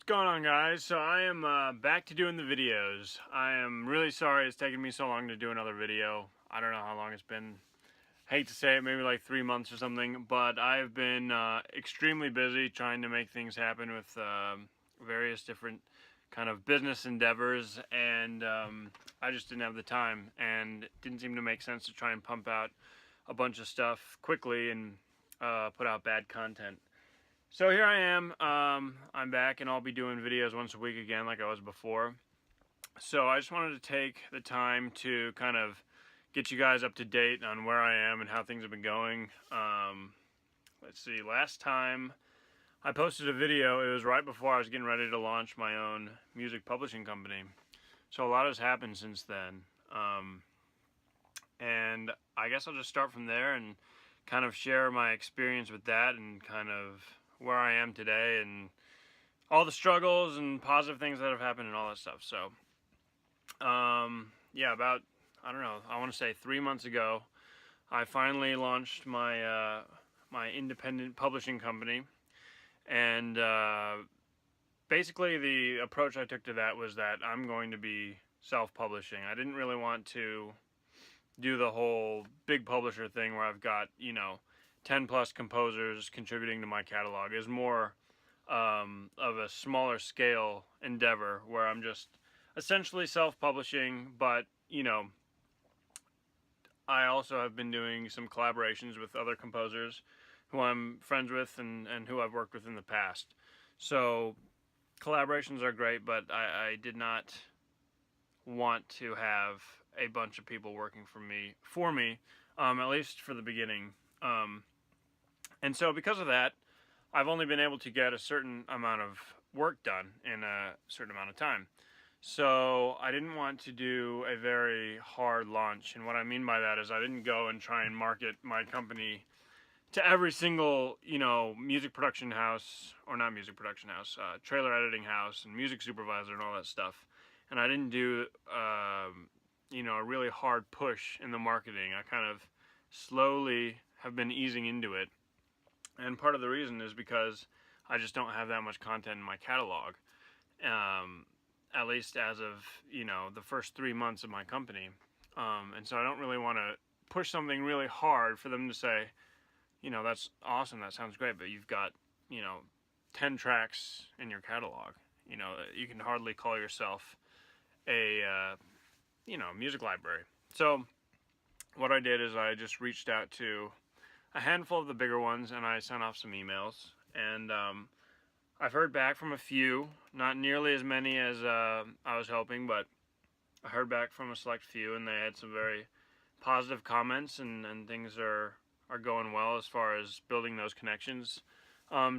going on, guys? So I am back to doing the videos. I am really sorry it's taken me so long to do another video. I don't know how long it's been. Hate to say it, maybe like 3 months or something, but I've been extremely busy trying to make things happen with various different kind of business endeavors, and I just didn't have the time, and it didn't seem to make sense to try and pump out a bunch of stuff quickly and put out bad content. So here I am, I'm back, and I'll be doing videos once a week again like I was before. So I just wanted to take the time to kind of get you guys up to date on where I am and how things have been going. Let's see, last time I posted a video, it was right before I was getting ready to launch my own music publishing company. So a lot has happened since then. And I guess I'll just start from there and kind of share my experience with that and kind of where I am today and all the struggles and positive things that have happened and all that stuff. So, yeah, about, I don't know, I want to say 3 months ago, I finally launched my my independent publishing company. And basically the approach I took to that was that I'm going to be self-publishing. I didn't really want to do the whole big publisher thing where I've got, 10 plus composers contributing to my catalog. Is more of a smaller scale endeavor where I'm just essentially self-publishing, but I also have been doing some collaborations with other composers who I'm friends with and who I've worked with in the past. So collaborations are great, but I did not want to have a bunch of people working for me, at least for the beginning. And so because of that, I've only been able to get a certain amount of work done in a certain amount of time. So I didn't want to do a very hard launch. And what I mean by that is I didn't go and try and market my company to every single, music production house, or not music production house, trailer editing house and music supervisor and all that stuff. And I didn't do, a really hard push in the marketing. I kind of slowly have been easing into it. And part of the reason is because I just don't have that much content in my catalog, at least as of, the first 3 months of my company. And so I don't really want to push something really hard for them to say, that's awesome, that sounds great, but you've got, 10 tracks in your catalog. You can hardly call yourself a, music library. So what I did is I just reached out to a handful of the bigger ones, and I sent off some emails, and I've heard back from a few, not nearly as many as I was hoping, but I heard back from a select few, and they had some very positive comments, and things are going well as far as building those connections.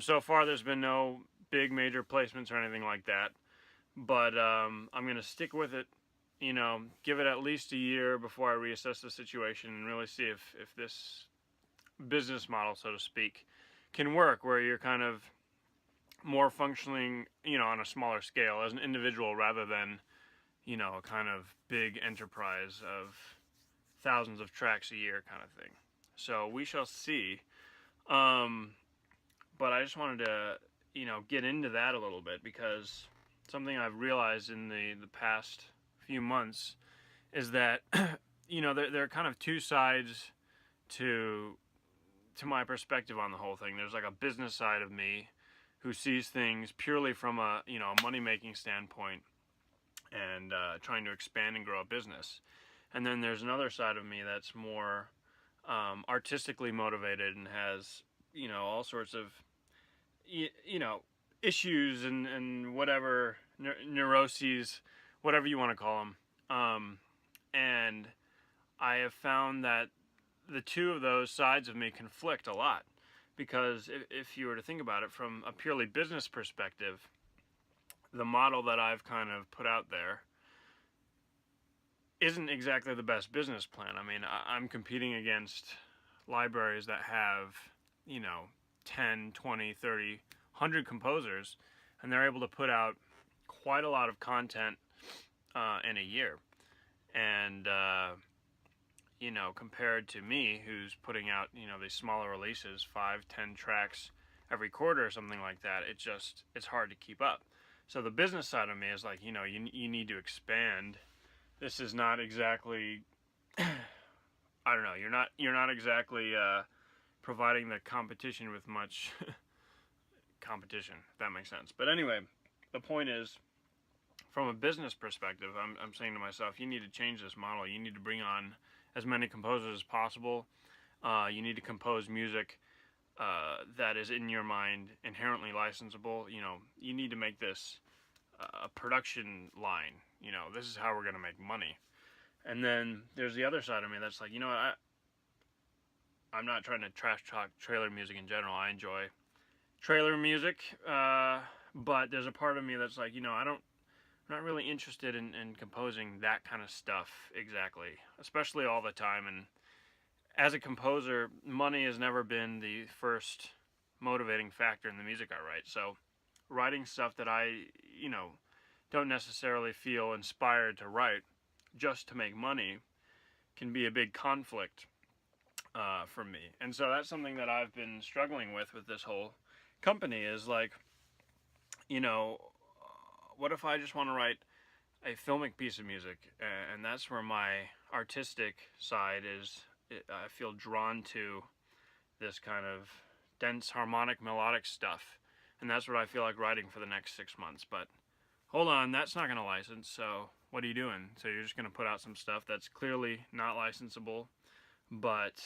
So far there's been no big major placements or anything like that, but I'm going to stick with it, give it at least a year before I reassess the situation and really see if this business model, so to speak, can work, where you're kind of more functioning, on a smaller scale as an individual rather than, a kind of big enterprise of thousands of tracks a year kind of thing. So we shall see. But I just wanted to, get into that a little bit, because something I've realized in the past few months is that, there are kind of two sides to my perspective on the whole thing. There's like a business side of me who sees things purely from a money-making standpoint and trying to expand and grow a business. And then there's another side of me that's more artistically motivated and has all sorts of issues and whatever neuroses, whatever you want to call them. And I have found that the two of those sides of me conflict a lot, because if you were to think about it from a purely business perspective, the model that I've kind of put out there isn't exactly the best business plan. I mean, I'm competing against libraries that have, 10, 20, 30, 100 composers, and they're able to put out quite a lot of content in a year. And compared to me, who's putting out, these smaller releases, 5, 10 tracks every quarter or something like that, it's hard to keep up. So the business side of me is like, you know, you need to expand. This is not exactly, I don't know, you're not exactly providing the competition with much competition, if that makes sense. But anyway, the point is, from a business perspective, I'm saying to myself, you need to change this model. You need to bring on as many composers as possible. You need to compose music that is in your mind inherently licensable. You know, you need to make this a production line. You know, this is how we're going to make money. And then there's the other side of me that's like, you know what, I'm not trying to trash talk trailer music in general. I enjoy trailer music, but there's a part of me that's like, you know, I'm not really interested in composing that kind of stuff exactly, especially all the time. And as a composer, money has never been the first motivating factor in the music I write. So writing stuff that I, you know, don't necessarily feel inspired to write just to make money can be a big conflict for me. And so that's something that I've been struggling with this whole company is like, you know, what if I just want to write a filmic piece of music? And that's where my artistic side is. I feel drawn to this kind of dense harmonic melodic stuff, and that's what I feel like writing for the next 6 months. But hold on, that's not going to license, so what are you doing? So you're just going to put out some stuff that's clearly not licensable. But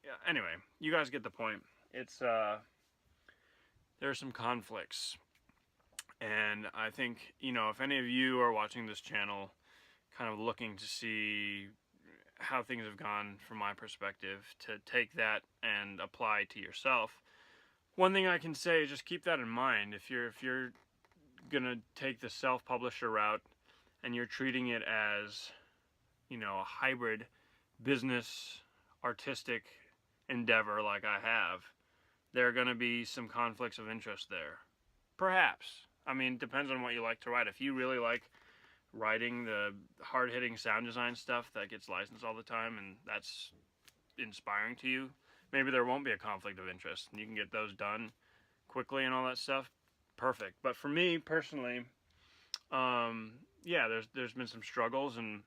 yeah, anyway, you guys get the point. It's there's some conflicts, and I think, you know, if any of you are watching this channel kind of looking to see how things have gone from my perspective, to take that and apply to yourself, one thing I can say is just keep that in mind. If you're gonna take the self-publisher route and you're treating it as, you know, a hybrid business artistic endeavor like I have, there are gonna be some conflicts of interest there. Perhaps. I mean, depends on what you like to write. If you really like writing the hard-hitting sound design stuff that gets licensed all the time and that's inspiring to you, maybe there won't be a conflict of interest and you can get those done quickly and all that stuff. Perfect. But for me personally, yeah, there's been some struggles, and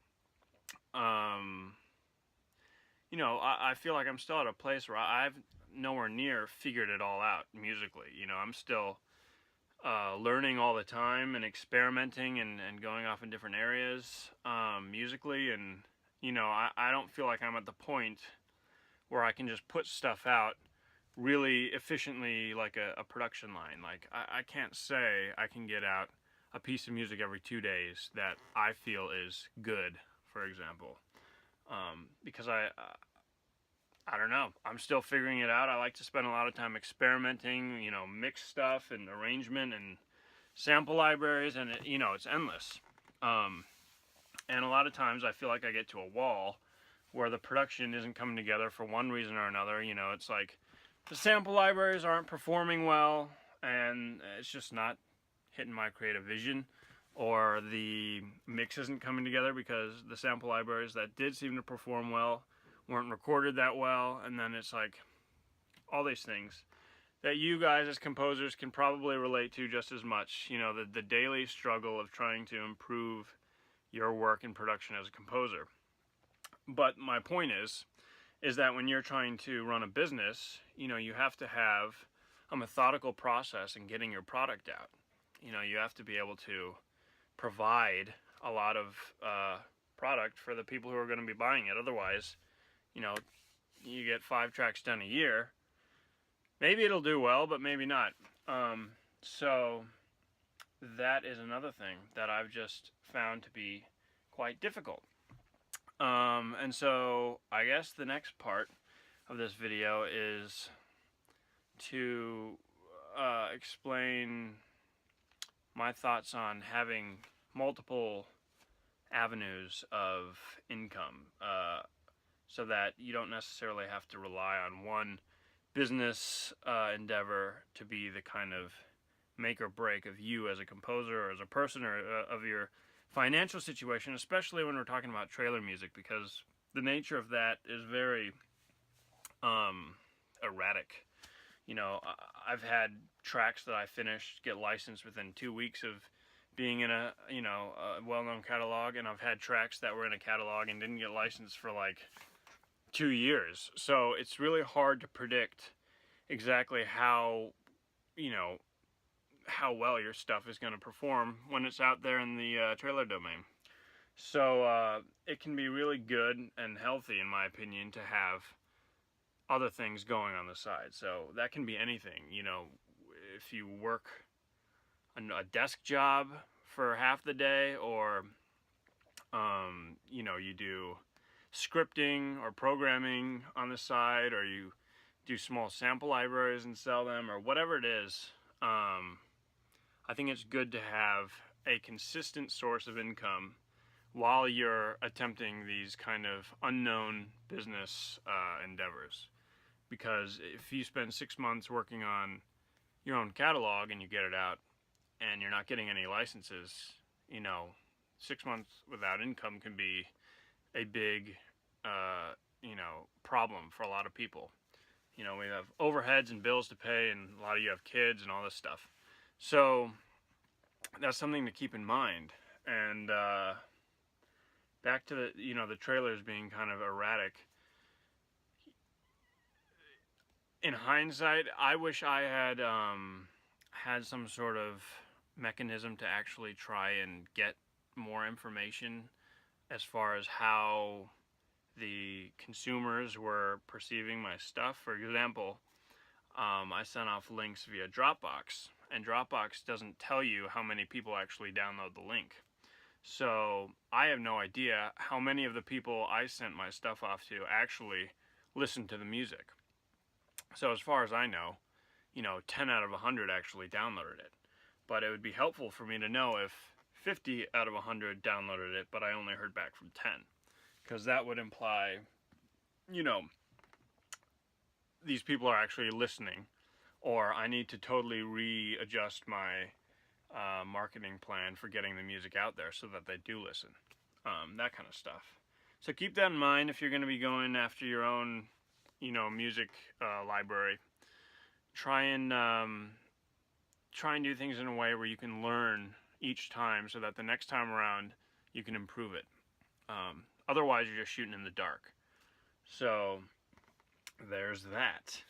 you know, I feel like I'm still at a place where I've nowhere near figured it all out musically. You know, I'm still learning all the time and experimenting and going off in different areas musically. And, you know, I don't feel like I'm at the point where I can just put stuff out really efficiently like a production line. Like, I can't say I can get out a piece of music every 2 days that I feel is good, for example. Because I don't know. I'm still figuring it out. I like to spend a lot of time experimenting, you know, mix stuff and arrangement and sample libraries, and you know, it's endless. And a lot of times I feel like I get to a wall where the production isn't coming together for one reason or another. You know, it's like the sample libraries aren't performing well, and it's just not hitting my creative vision, or the mix isn't coming together because the sample libraries that did seem to perform well weren't recorded that well. And then it's like all these things that you guys as composers can probably relate to just as much. You know, the daily struggle of trying to improve your work in production as a composer. But my point is that when you're trying to run a business, you know, you have to have a methodical process in getting your product out. You know, you have to be able to provide a lot of product for the people who are going to be buying it. Otherwise, you know, you get 5 tracks done a year, maybe it'll do well, but maybe not. So that is another thing that I've just found to be quite difficult. And so I guess the next part of this video is to explain my thoughts on having multiple avenues of income, so that you don't necessarily have to rely on one business endeavor to be the kind of make or break of you as a composer or as a person, or of your financial situation, especially when we're talking about trailer music, because the nature of that is very erratic. You know, I've had tracks that I finished get licensed within 2 weeks of being in a, you know, a well-known catalog, and I've had tracks that were in a catalog and didn't get licensed for like 2 years. So it's really hard to predict exactly how, you know, how well your stuff is going to perform when it's out there in the trailer domain. So it can be really good and healthy, in my opinion, to have other things going on the side. So that can be anything. You know, if you work a desk job for half the day, or you know, you do scripting or programming on the side, or you do small sample libraries and sell them, or whatever it is. I think it's good to have a consistent source of income while you're attempting these kind of unknown business endeavors. Because if you spend 6 months working on your own catalog and you get it out and you're not getting any licenses, you know, 6 months without income can be a big, you know, problem for a lot of people. You know, we have overheads and bills to pay, and a lot of you have kids and all this stuff. So that's something to keep in mind. And back to the, you know, the trailers being kind of erratic. In hindsight, I wish I had had some sort of mechanism to actually try and get more information as far as how the consumers were perceiving my stuff. For example, I sent off links via Dropbox, and Dropbox doesn't tell you how many people actually download the link. So I have no idea how many of the people I sent my stuff off to actually listened to the music. So as far as I know, you know, 10 out of 100 actually downloaded it. But it would be helpful for me to know if 50 out of 100 downloaded it, but I only heard back from 10. Because that would imply, you know, these people are actually listening, or I need to totally readjust my marketing plan for getting the music out there so that they do listen. That kind of stuff. So keep that in mind if you're going to be going after your own, you know, music library. Try and do things in a way where you can learn each time, so that the next time around you can improve it. Otherwise, you're just shooting in the dark. So there's that.